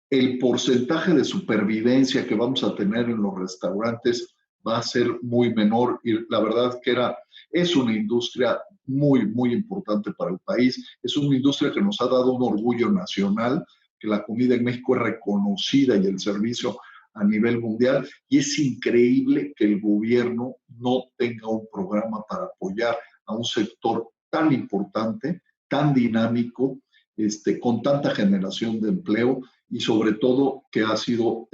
[SPEAKER 4] el porcentaje de supervivencia que vamos a tener en los restaurantes va a ser muy menor y la verdad que es una industria muy, muy importante para el país. Es una industria que nos ha dado un orgullo nacional, que la comida en México es reconocida y el servicio a nivel mundial, y es increíble que el gobierno no tenga un programa para apoyar a un sector tan importante, tan dinámico, con tanta generación de empleo y sobre todo que ha sido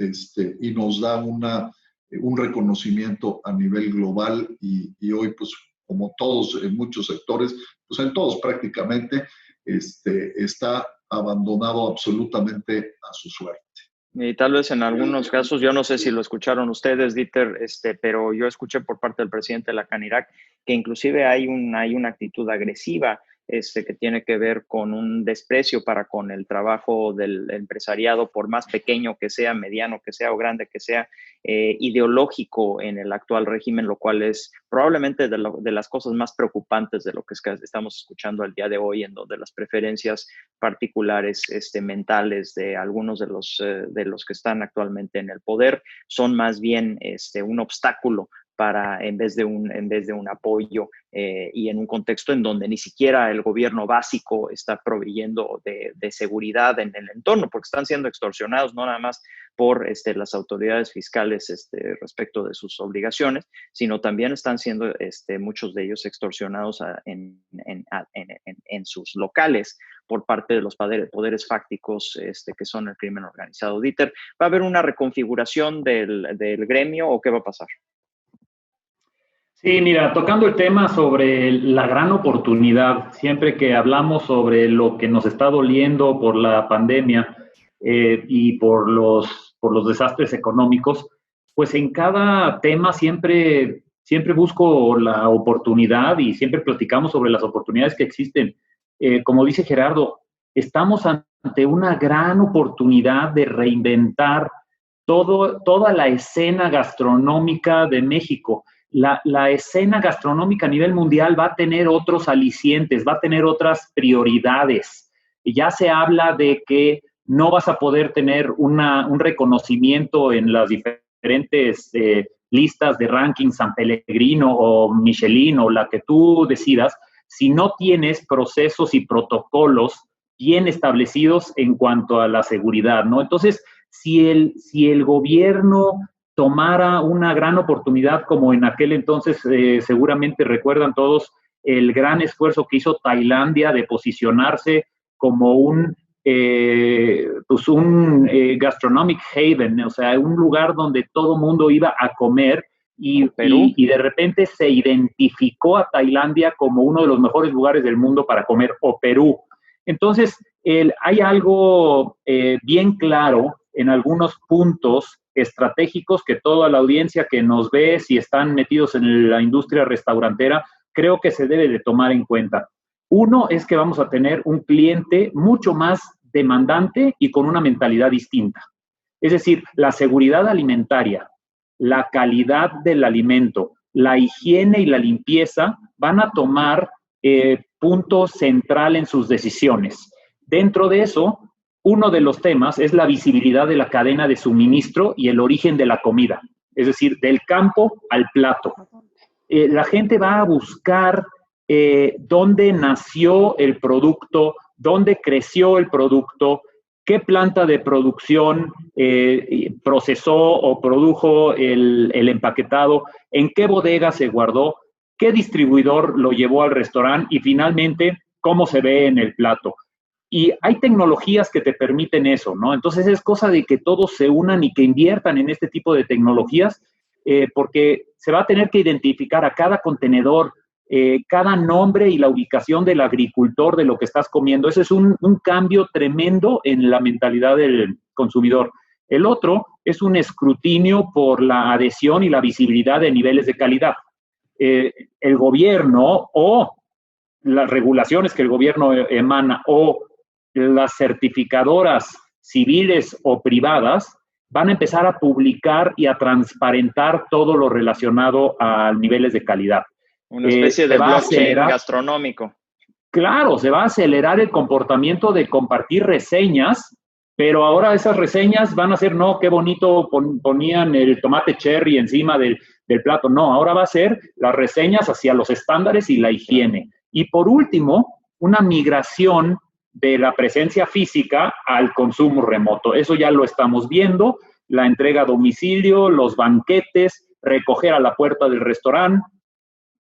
[SPEAKER 4] y nos da un reconocimiento a nivel global y hoy pues como todos en muchos sectores, pues en todos prácticamente, está abandonado absolutamente a su suerte.
[SPEAKER 2] Y tal vez en algunos casos, yo no sé si lo escucharon ustedes, Dieter, pero yo escuché por parte del presidente de la Canirac que inclusive hay una actitud agresiva que tiene que ver con un desprecio para con el trabajo del empresariado, por más pequeño que sea, mediano que sea o grande que sea, ideológico en el actual régimen, lo cual es probablemente de las cosas más preocupantes de lo que estamos escuchando el día de hoy, en donde las preferencias particulares mentales de algunos de los que están actualmente en el poder son más bien un obstáculo en vez de un apoyo y en un contexto en donde ni siquiera el gobierno básico está proveyendo de seguridad en el entorno, porque están siendo extorsionados no nada más por las autoridades fiscales respecto de sus obligaciones, sino también están siendo muchos de ellos extorsionados en sus locales por parte de los poderes fácticos que son el crimen organizado. Dieter, ¿va a haber una reconfiguración del gremio o qué va a pasar?
[SPEAKER 5] Sí, mira, tocando el tema sobre la gran oportunidad, siempre que hablamos sobre lo que nos está doliendo por la pandemia y por los desastres económicos, pues en cada tema siempre busco la oportunidad y siempre platicamos sobre las oportunidades que existen. Como dice Gerardo, estamos ante una gran oportunidad de reinventar toda la escena gastronómica de México. La escena gastronómica a nivel mundial va a tener otros alicientes, va a tener otras prioridades. Y ya se habla de que no vas a poder tener un reconocimiento en las diferentes listas de ranking San Pellegrino o Michelin o la que tú decidas, si no tienes procesos y protocolos bien establecidos en cuanto a la seguridad, ¿no? Entonces, si el gobierno tomara una gran oportunidad, como en aquel entonces seguramente recuerdan todos el gran esfuerzo que hizo Tailandia de posicionarse como un gastronomic haven, o sea, un lugar donde todo mundo iba a comer y de repente se identificó a Tailandia como uno de los mejores lugares del mundo para comer, o Perú. Entonces, hay algo bien claro en algunos puntos estratégicos que toda la audiencia que nos ve, si están metidos en la industria restaurantera, creo que se debe de tomar en cuenta. Uno es que vamos a tener un cliente mucho más demandante y con una mentalidad distinta. Es decir, la seguridad alimentaria, la calidad del alimento, la higiene y la limpieza van a tomar punto central en sus decisiones. Dentro de eso, uno de los temas es la visibilidad de la cadena de suministro y el origen de la comida, es decir, del campo al plato. La gente va a buscar dónde nació el producto, dónde creció el producto, qué planta de producción procesó o produjo el empaquetado, en qué bodega se guardó, qué distribuidor lo llevó al restaurante y finalmente cómo se ve en el plato. Y hay tecnologías que te permiten eso, ¿no? Entonces es cosa de que todos se unan y que inviertan en este tipo de tecnologías porque se va a tener que identificar a cada contenedor, cada nombre y la ubicación del agricultor de lo que estás comiendo. Ese es un cambio tremendo en la mentalidad del consumidor. El otro es un escrutinio por la adhesión y la visibilidad de niveles de calidad. el gobierno o las regulaciones que el gobierno emana o las certificadoras civiles o privadas van a empezar a publicar y a transparentar todo lo relacionado a niveles de calidad.
[SPEAKER 2] Una especie de blockchain gastronómico.
[SPEAKER 5] Claro, se va a acelerar el comportamiento de compartir reseñas, pero ahora esas reseñas van a ser, no, qué bonito ponían el tomate cherry encima del plato. No, ahora va a ser las reseñas hacia los estándares y la higiene. Y por último, una migración de la presencia física al consumo remoto. Eso ya lo estamos viendo, la entrega a domicilio, los banquetes, recoger a la puerta del restaurante.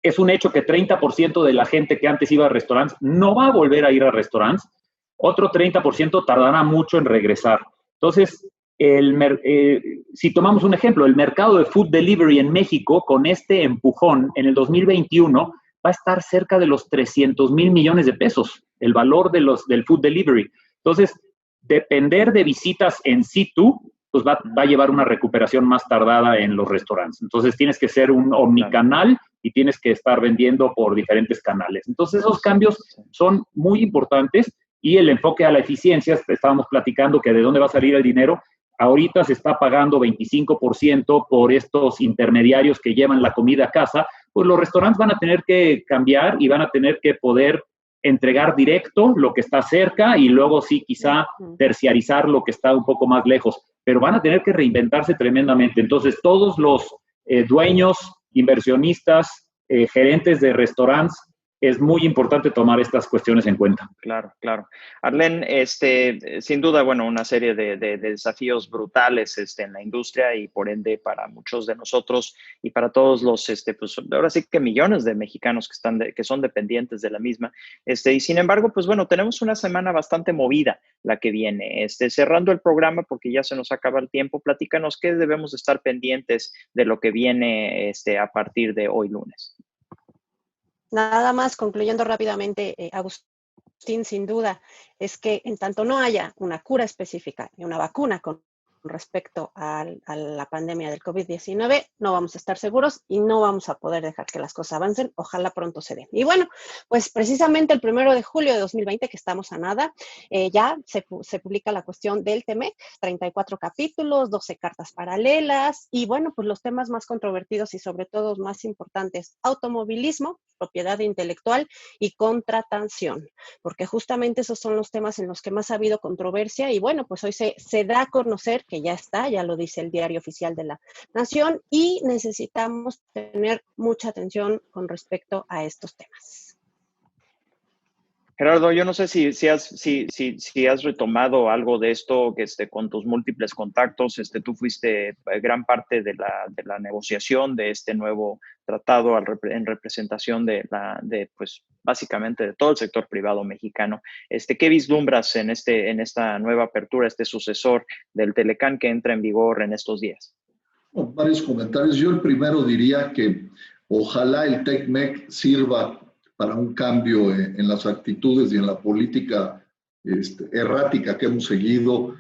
[SPEAKER 5] Es un hecho que 30% de la gente que antes iba a restaurantes no va a volver a ir a restaurantes. Otro 30% tardará mucho en regresar. Entonces, si tomamos un ejemplo, el mercado de food delivery en México, con este empujón en el 2021, va a estar cerca de los 300,000 millones de pesos, el valor del food delivery. Entonces, depender de visitas en situ, pues va a llevar una recuperación más tardada en los restaurantes. Entonces, tienes que ser un omnicanal y tienes que estar vendiendo por diferentes canales. Entonces, esos cambios son muy importantes y el enfoque a la eficiencia, estábamos platicando que de dónde va a salir el dinero. Ahorita se está pagando 25% por estos intermediarios que llevan la comida a casa. Pues los restaurantes van a tener que cambiar y van a tener que poder entregar directo lo que está cerca y luego sí quizá terciarizar lo que está un poco más lejos, pero van a tener que reinventarse tremendamente. Entonces todos los dueños, inversionistas, gerentes de restaurantes, es muy importante tomar estas cuestiones en cuenta.
[SPEAKER 2] Claro, claro. Arlene, sin duda, bueno, una serie de desafíos brutales en la industria y por ende para muchos de nosotros y para todos los, pues ahora sí que millones de mexicanos que son dependientes de la misma. Y sin embargo, pues bueno, tenemos una semana bastante movida la que viene. Cerrando el programa, porque ya se nos acaba el tiempo, platícanos qué debemos estar pendientes de lo que viene a partir de hoy lunes.
[SPEAKER 6] Nada más, concluyendo rápidamente, Agustín, sin duda, es que en tanto no haya una cura específica y una vacuna con respecto a la pandemia del COVID-19, no vamos a estar seguros y no vamos a poder dejar que las cosas avancen. Ojalá pronto se den. Y bueno, pues precisamente el 1 de julio de 2020, que estamos a nada, ya se publica la cuestión del TEMEC, 34 capítulos, 12 cartas paralelas y bueno, pues los temas más controvertidos y sobre todo más importantes, automovilismo, propiedad intelectual y contratación, porque justamente esos son los temas en los que más ha habido controversia y bueno, pues hoy se da a conocer que ya está, ya lo dice el Diario Oficial de la Nación y necesitamos tener mucha atención con respecto a estos temas.
[SPEAKER 2] Gerardo, yo no sé si has retomado algo de esto con tus múltiples contactos. Tú fuiste gran parte de la negociación de este nuevo tratado en representación pues básicamente de todo el sector privado mexicano. ¿Qué vislumbras en esta nueva apertura, sucesor del Telecán que entra en vigor en estos días?
[SPEAKER 4] Bueno, varios comentarios. Yo el primero diría que ojalá el TECMEC sirva para un cambio en las actitudes y en la política errática que hemos seguido,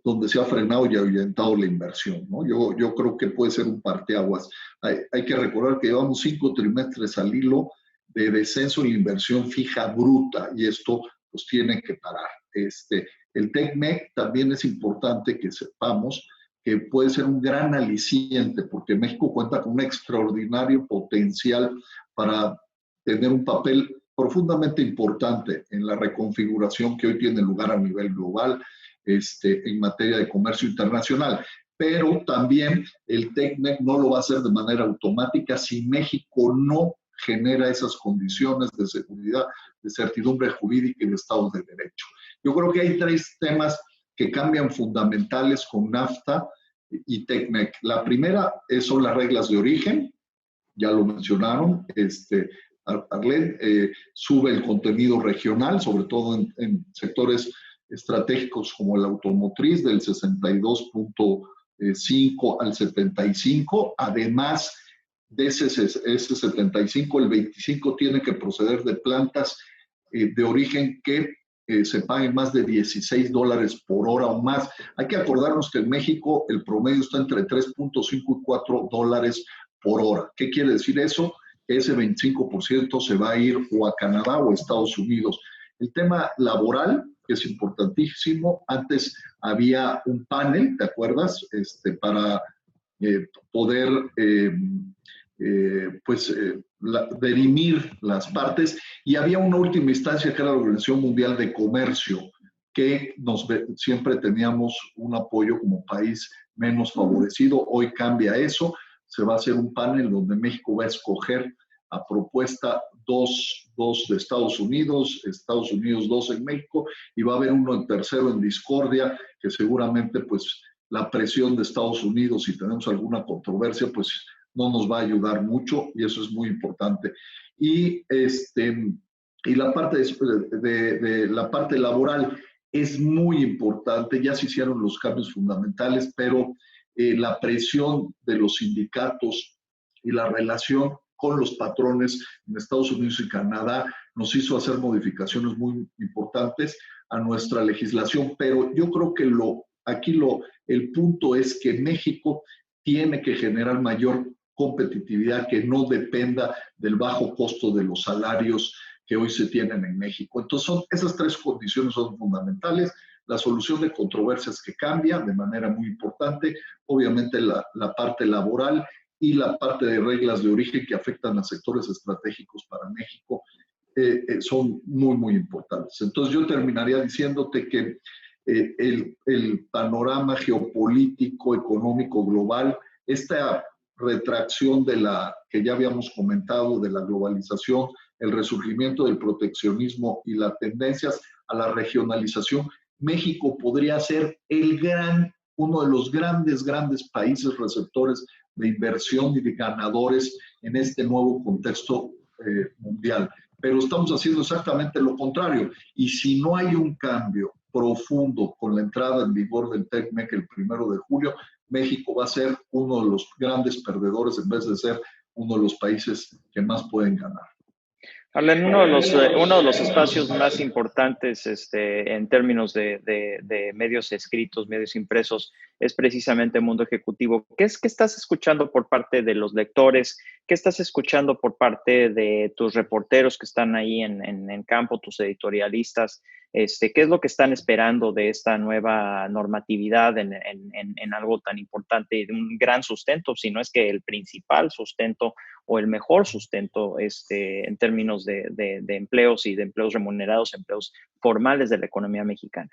[SPEAKER 4] donde se ha frenado y ahuyentado la inversión, ¿no? Yo creo que puede ser un parteaguas. Hay que recordar que llevamos 5 trimestres al hilo de descenso en la inversión fija bruta y esto pues tiene que parar. El TECMEC también es importante que sepamos que puede ser un gran aliciente porque México cuenta con un extraordinario potencial para tener un papel profundamente importante en la reconfiguración que hoy tiene lugar a nivel global en materia de comercio internacional. Pero también el TECMEC no lo va a hacer de manera automática si México no genera esas condiciones de seguridad, de certidumbre jurídica y de Estado de Derecho. Yo creo que hay 3 temas que cambian fundamentales con NAFTA y TECMEC. La primera son las reglas de origen, ya lo mencionaron, Arlene, sube el contenido regional, sobre todo en sectores estratégicos como la automotriz, del 62.5 al 75. Además de ese 75, el 25 tiene que proceder de plantas de origen que se paguen más de $16 por hora o más. Hay que acordarnos que en México el promedio está entre $3.5 y $4 por hora. ¿Qué quiere decir eso? Ese 25% se va a ir o a Canadá o a Estados Unidos. El tema laboral, que es importantísimo. Antes había un panel, ¿te acuerdas? Para poder dirimir las partes, y había una última instancia que era la Organización Mundial de Comercio, que siempre teníamos un apoyo como país menos favorecido. Hoy cambia eso, se va a hacer un panel donde México va a escoger a propuesta dos de Estados Unidos, 2 en México, y va a haber uno en tercero en discordia, que seguramente pues la presión de Estados Unidos, si tenemos alguna controversia, pues no nos va a ayudar mucho, y eso es muy importante. Y la parte la parte laboral es muy importante. Ya se hicieron los cambios fundamentales, pero la presión de los sindicatos y la relación con los patrones en Estados Unidos y Canadá nos hizo hacer modificaciones muy importantes a nuestra legislación, pero yo creo que el punto es que México tiene que generar mayor competitividad que no dependa del bajo costo de los salarios que hoy se tienen en México. Entonces, esas 3 condiciones son fundamentales. La solución de controversias que cambia de manera muy importante, obviamente la parte laboral y la parte de reglas de origen que afectan a sectores estratégicos para México son muy, muy importantes. Entonces, yo terminaría diciéndote que el panorama geopolítico, económico, global, esta retracción que ya habíamos comentado de la globalización, el resurgimiento del proteccionismo y las tendencias a la regionalización, México podría ser uno de los grandes países receptores de inversión y de ganadores en este nuevo contexto mundial. Pero estamos haciendo exactamente lo contrario. Y si no hay un cambio profundo con la entrada en vigor del TECMEC el 1 de julio, México va a ser uno de los grandes perdedores en vez de ser uno de los países que más pueden ganar.
[SPEAKER 2] Arlen, uno de los espacios más importantes en términos de medios escritos, medios impresos, es precisamente el mundo ejecutivo. ¿Qué estás escuchando por parte de los lectores? ¿Qué estás escuchando por parte de tus reporteros que están ahí en campo, tus editorialistas? ¿Qué es lo que están esperando de esta nueva normatividad en algo tan importante y de un gran sustento, si no es que el principal sustento o el mejor sustento en términos de empleos y de empleos remunerados, empleos formales de la economía mexicana?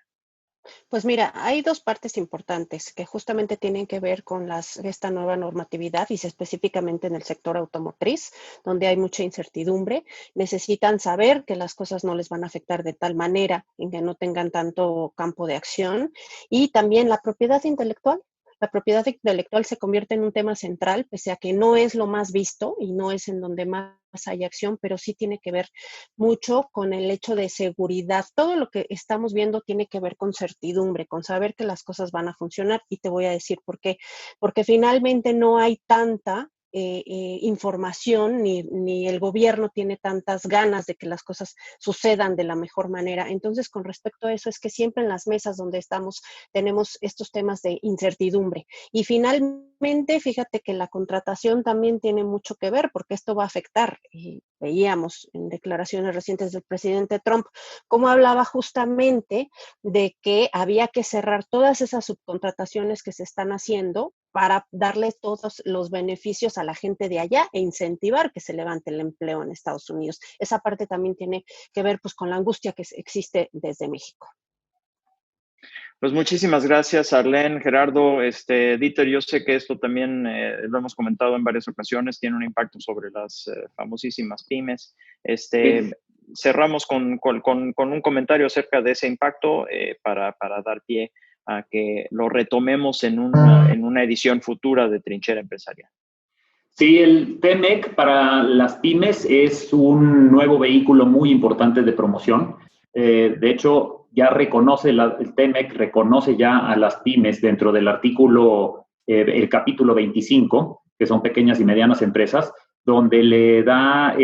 [SPEAKER 6] Pues mira, hay 2 partes importantes que justamente tienen que ver con esta nueva normatividad, y específicamente en el sector automotriz, donde hay mucha incertidumbre. Necesitan saber que las cosas no les van a afectar de tal manera en que no tengan tanto campo de acción. Y también la propiedad intelectual. La propiedad intelectual se convierte en un tema central, pese a que no es lo más visto y no es en donde más hay acción, pero sí tiene que ver mucho con el hecho de seguridad. Todo lo que estamos viendo tiene que ver con certidumbre, con saber que las cosas van a funcionar, y te voy a decir por qué. Porque finalmente no hay tanta información, ni el gobierno tiene tantas ganas de que las cosas sucedan de la mejor manera. Entonces, con respecto a eso, es que siempre en las mesas donde estamos tenemos estos temas de incertidumbre. Y finalmente, fíjate que la contratación también tiene mucho que ver, porque esto va a afectar, y veíamos en declaraciones recientes del presidente Trump cómo hablaba justamente de que había que cerrar todas esas subcontrataciones que se están haciendo para darle todos los beneficios a la gente de allá e incentivar que se levante el empleo en Estados Unidos. Esa parte también tiene que ver pues con la angustia que existe desde México.
[SPEAKER 2] Pues muchísimas gracias, Arlen, Gerardo. Dieter, yo sé que esto también lo hemos comentado en varias ocasiones, tiene un impacto sobre las famosísimas pymes. Sí. Cerramos con un comentario acerca de ese impacto para dar pie a que lo retomemos en una edición futura de Trinchera Empresarial.
[SPEAKER 5] Sí, el TEMEC para las pymes es un nuevo vehículo muy importante de promoción. De hecho, ya el TEMEC reconoce ya a las pymes dentro del artículo, el capítulo 25, que son pequeñas y medianas empresas, donde le da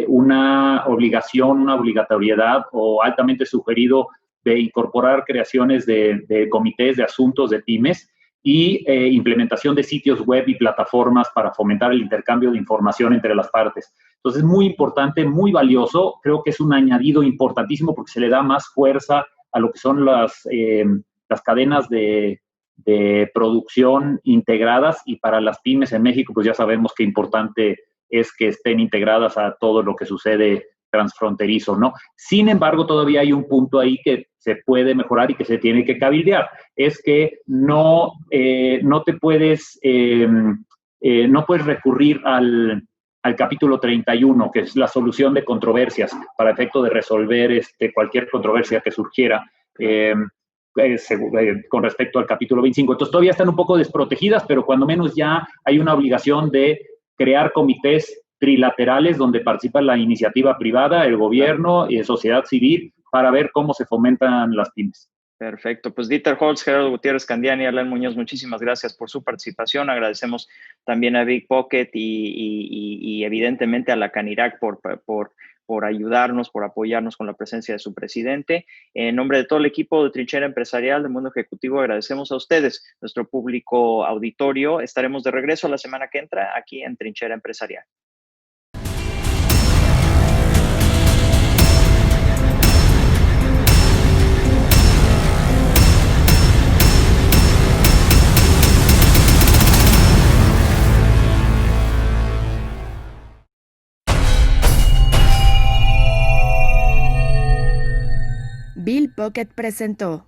[SPEAKER 5] una obligación, una obligatoriedad o altamente sugerido de incorporar creaciones de comités de asuntos de pymes, y implementación de sitios web y plataformas para fomentar el intercambio de información entre las partes. Entonces, muy importante, muy valioso. Creo que es un añadido importantísimo porque se le da más fuerza a lo que son las cadenas de producción integradas, y para las pymes en México, pues ya sabemos qué importante es que estén integradas a todo lo que sucede transfronterizo, ¿no? Sin embargo, todavía hay un punto ahí que se puede mejorar y que se tiene que cabildear. Es que no puedes recurrir al capítulo 31, que es la solución de controversias, para efecto de resolver cualquier controversia que surgiera con respecto al capítulo 25. Entonces todavía están un poco desprotegidas, pero cuando menos ya hay una obligación de crear comités trilaterales donde participa la iniciativa privada, el gobierno y sociedad civil, para ver cómo se fomentan las pymes.
[SPEAKER 2] Perfecto. Pues Dieter Holtz, Gerardo Gutiérrez Candiani, Arlén Muñoz, muchísimas gracias por su participación. Agradecemos también a Big Pocket y evidentemente a la Canirac por ayudarnos, por apoyarnos con la presencia de su presidente. En nombre de todo el equipo de Trinchera Empresarial del Mundo Ejecutivo, agradecemos a ustedes, nuestro público auditorio. Estaremos de regreso la semana que entra aquí en Trinchera Empresarial.
[SPEAKER 1] Bill Pocket presentó